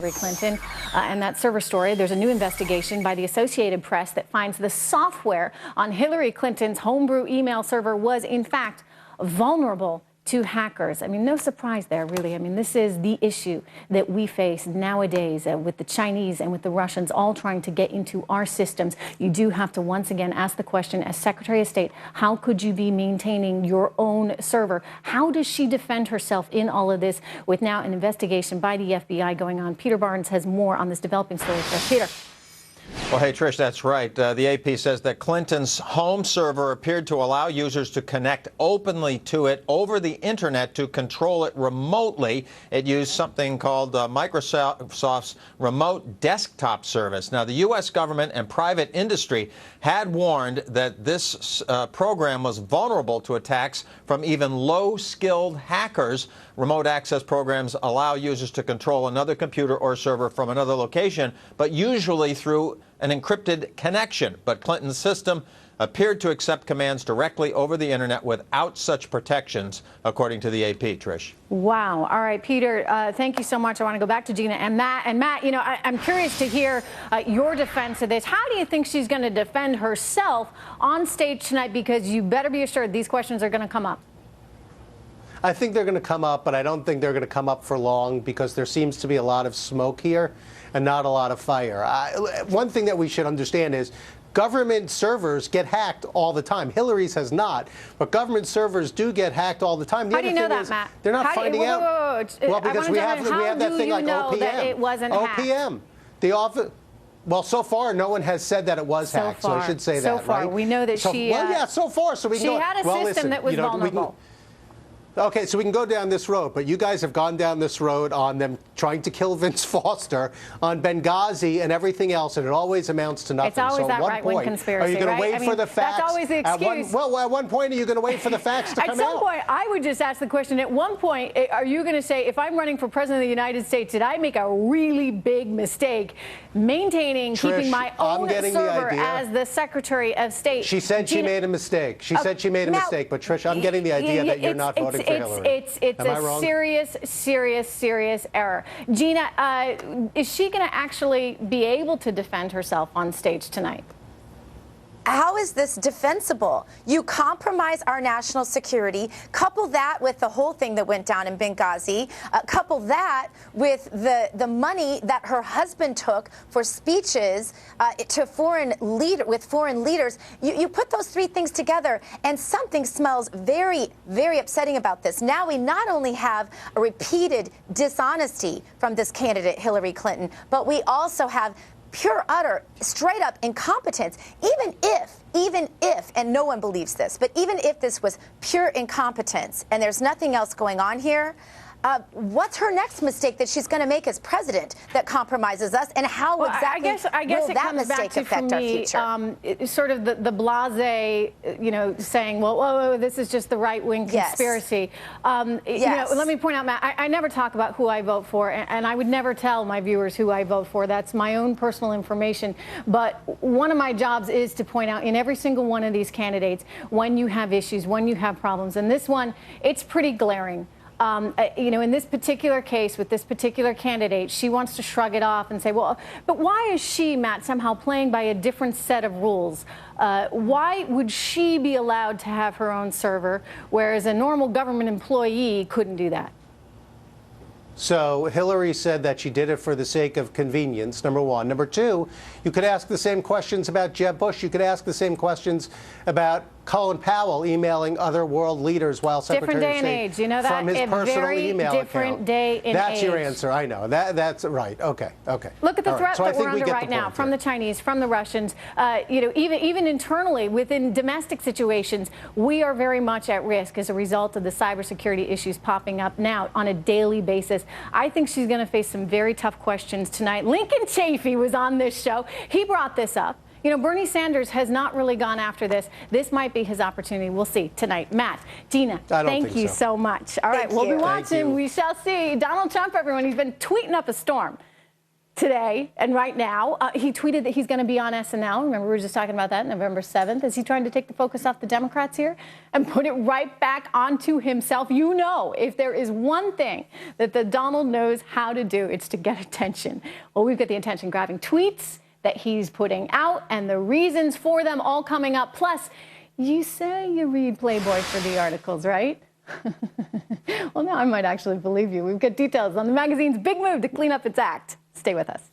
Hillary Clinton and that server story. There's a new investigation by the Associated Press that finds the software on Hillary Clinton's homebrew email server was, in fact, vulnerable to hackers. I mean, no surprise there, really. I mean, this is the issue that we face nowadays with the Chinese and with the Russians all trying to get into our systems. You do have to once again ask the question, as Secretary of State, how could you be maintaining your own server? How does she defend herself in all of this with now an investigation by the FBI going on? Peter Barnes has more on this developing story for us. Peter. Well, hey, Trish, that's right. The AP says that Clinton's home server appeared to allow users to connect openly to it over the Internet to control it remotely. It used something called Microsoft's Remote Desktop Service. Now, the U.S. government and private industry had warned that this program was vulnerable to attacks from even low-skilled hackers. Remote access programs allow users to control another computer or server from another location, but usually through an encrypted connection. But Clinton's system appeared to accept commands directly over the Internet without such protections, according to the AP, Trish. Wow. All right, Peter, thank you so much. I want to go back to Gina and Matt. And Matt, you know, I'm curious to hear your defense of this. How do you think she's going to defend herself on stage tonight? Because you better be assured these questions are going to come up. I think they're going to come up, but I don't think they're going to come up for long because there seems to be a lot of smoke here and not a lot of fire. One thing that we should understand is government servers get hacked all the time. Hillary's has not, but government servers do get hacked all the time. How do you know that, Matt? They're not finding out. Well, because we have that thing like OPM. That it wasn't OPM. The office. Well, so far, no one has said that it was hacked, so I should say that, so far, right? We know that she... Well, yeah, so far, so we she had a system that was vulnerable. Okay, so we can go down this road, but you guys have gone down this road on them trying to kill Vince Foster, on Benghazi and everything else, and it always amounts to nothing. It's always that right-wing conspiracy, are you going to wait for the facts? That's always the excuse. At one point, are you going to wait for the facts to come out? At some point, I would just ask the question, at one point, are you going to say, if I'm running for president of the United States, did I make a really big mistake maintaining, keeping my own server as the Secretary of State? She said she made a mistake. She said she made a mistake, but Trish, I'm getting the idea that you're not voting for Hillary. It's a serious error. Gina, is she going to actually be able to defend herself on stage tonight? How is this defensible? You compromise our national security, couple that with the whole thing that went down in Benghazi, couple that with the money that her husband took for speeches to foreign leaders. You put those three things together, and something smells very, very upsetting about this. Now we not only have a repeated dishonesty from this candidate, Hillary Clinton, but we also have pure, utter, straight up incompetence. Even if, and no one believes this, but even if this was pure incompetence and there's nothing else going on here, what's her next mistake that she's going to make as president that compromises us, and how exactly will that mistake affect our future? Sort of the blasé, you know, saying, well, this is just the right-wing conspiracy. You know, let me point out, Matt, I never talk about who I vote for, and I would never tell my viewers who I vote for. That's my own personal information. But one of my jobs is to point out in every single one of these candidates when you have issues, when you have problems. And this one, it's pretty glaring. You know, in this particular case, with this particular candidate, she wants to shrug it off and say, well, but why is she, Matt, somehow playing by a different set of rules? Why would she be allowed to have her own server, whereas a normal government employee couldn't do that? So Hillary said that she did it for the sake of convenience, number one. Number two, you could ask the same questions about Jeb Bush. You could ask the same questions about Colin Powell emailing other world leaders while Secretary of State. Different day and age, you know that? From his personal email account. Different day and age. That's your answer, I know. That's right. Okay. Look at the threat that we're under right now from the Chinese, from the Russians. You know, even internally, within domestic situations, we are very much at risk as a result of the cybersecurity issues popping up now on a daily basis. I think she's going to face some very tough questions tonight. Lincoln Chafee was on this show. He brought this up. You know, Bernie Sanders has not really gone after this. This might be his opportunity. We'll see tonight. Matt, Gina, thank you so much. All right, we'll be watching. We shall see. Donald Trump, everyone, he's been tweeting up a storm. today and right now. He tweeted that he's going to be on SNL. Remember, we were just talking about that November 7th. Is he trying to take the focus off the Democrats here and put it right back onto himself? You know, if there is one thing that the Donald knows how to do, it's to get attention. Well, we've got the attention-grabbing tweets that he's putting out and the reasons for them all coming up. Plus, you say you read Playboy for the articles, right? Well, now I might actually believe you. We've got details on the magazine's big move to clean up its act. Stay with us.